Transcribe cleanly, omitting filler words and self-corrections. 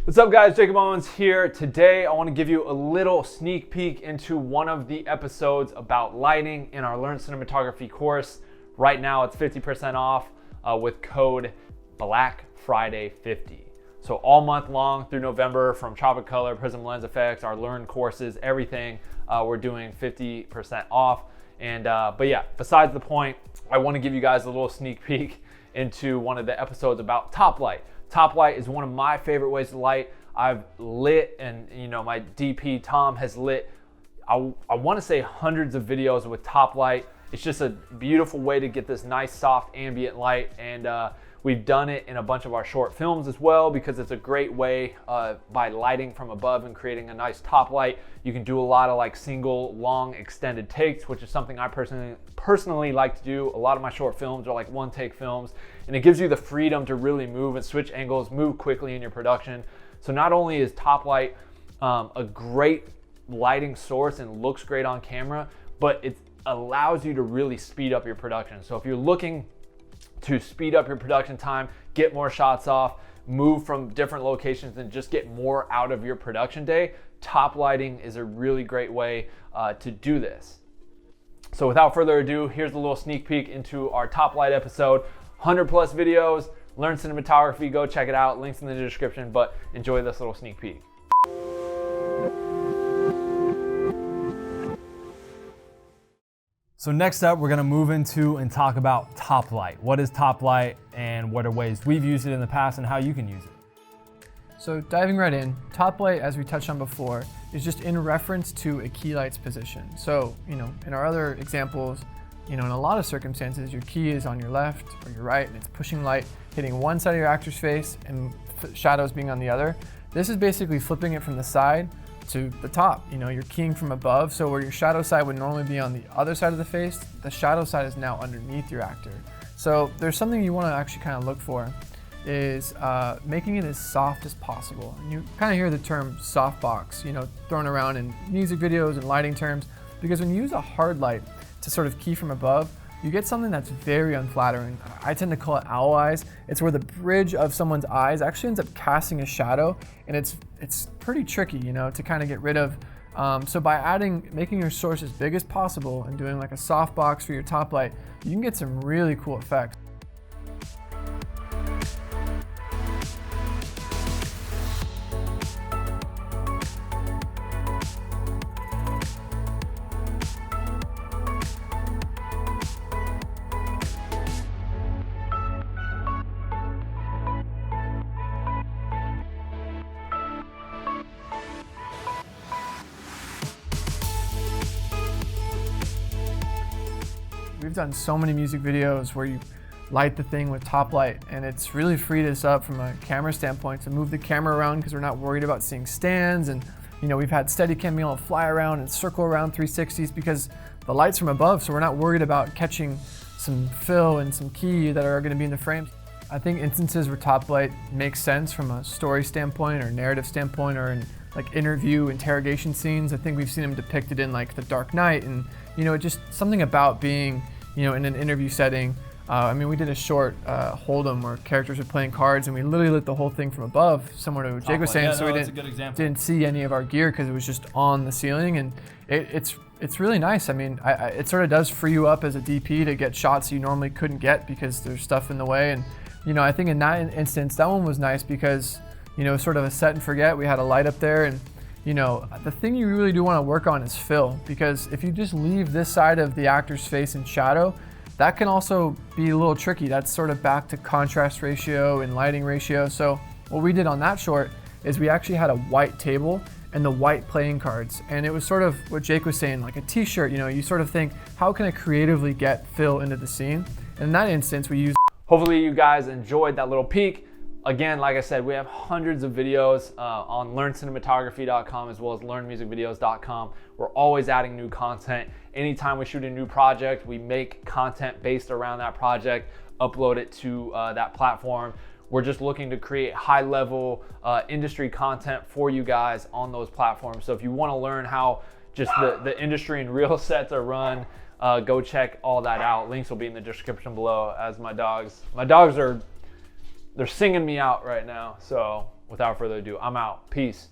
What's up guys, Jakob Owens here. Today I want to give you a little sneak peek into one of the episodes about lighting in our Learn Cinematography course. Right now it's 50% off with code Black Friday 50. So all month long through November, from Tropic Color, Prism Lens Effects, our Learn courses, everything, we're doing 50% off. And but yeah, besides the point, I want to give you guys a little sneak peek into one of the episodes about top light. Top light is one of my favorite ways to light. I've lit, and my DP Tom has lit, I want to say hundreds of videos with top light. It's just a beautiful way to get this nice soft ambient light, and we've done it in a bunch of our short films as well, because it's a great way by lighting from above and creating a nice top light. You can do a lot of like single long extended takes, which is something I personally like to do. A lot of my short films are like one take films, and it gives you the freedom to really move and switch angles, move quickly in your production. So not only is top light a great lighting source and looks great on camera, but it allows you to really speed up your production. So if you're looking to speed up your production time, get more shots off, move from different locations, and just get more out of your production day, top lighting is a really great way to do this. So without further ado, here's a little sneak peek into our top light episode. 100 plus videos, Learn Cinematography, go check it out, links in the description, but enjoy this little sneak peek. So next up, we're gonna move into and talk about top light. What is top light, and what are ways we've used it in the past and how you can use it? So diving right in, top light, as we touched on before, is just in reference to a key light's position. So, in our other examples, in a lot of circumstances, your key is on your left or your right, and it's pushing light, hitting one side of your actor's face and shadows being on the other. This is basically flipping it from the side to the top. You're keying from above, so where your shadow side would normally be on the other side of the face, the shadow side is now underneath your actor. So there's something you want to actually kind of look for, is making it as soft as possible. And you kind of hear the term softbox, thrown around in music videos and lighting terms, because when you use a hard light to sort of key from above, you get something that's very unflattering. I tend to call it owl eyes. It's where the bridge of someone's eyes actually ends up casting a shadow, and it's pretty tricky, to kind of get rid of. So by making your source as big as possible and doing like a softbox for your top light, you can get some really cool effects. We've done so many music videos where you light the thing with top light, and it's really freed us up from a camera standpoint to move the camera around, because we're not worried about seeing stands. And we've had Steadicam being able to fly around and circle around 360s because the light's from above, so we're not worried about catching some fill and some key that are going to be in the frames. I think instances where top light makes sense from a story standpoint or narrative standpoint, or in like interview interrogation scenes. I think we've seen them depicted in like The Dark Knight, and just something about being in an interview setting. We did a short Hold'em where characters were playing cards, and we literally lit the whole thing from above, similar to what Jake was saying. Yeah, so we didn't see any of our gear because it was just on the ceiling, and it's really nice. It sort of does free you up as a DP to get shots you normally couldn't get because there's stuff in the way. And I think in that instance, that one was nice because sort of a set and forget. We had a light up there, and the thing you really do want to work on is fill, because if you just leave this side of the actor's face in shadow, that can also be a little tricky. That's sort of back to contrast ratio and lighting ratio. So what we did on that short is we actually had a white table and the white playing cards, and it was sort of what Jake was saying, like a t-shirt. You sort of think, how can I creatively get fill into the scene? And in that instance, we used. Hopefully you guys enjoyed that little peek. Again, like I said, we have hundreds of videos on learncinematography.com as well as learnmusicvideos.com. We're always adding new content. Anytime we shoot a new project, we make content based around that project, upload it to that platform. We're just looking to create high-level industry content for you guys on those platforms. So if you want to learn how just the industry and reel sets are run, go check all that out. Links will be in the description below. As my dogs are, they're singing me out right now, so without further ado, I'm out. Peace.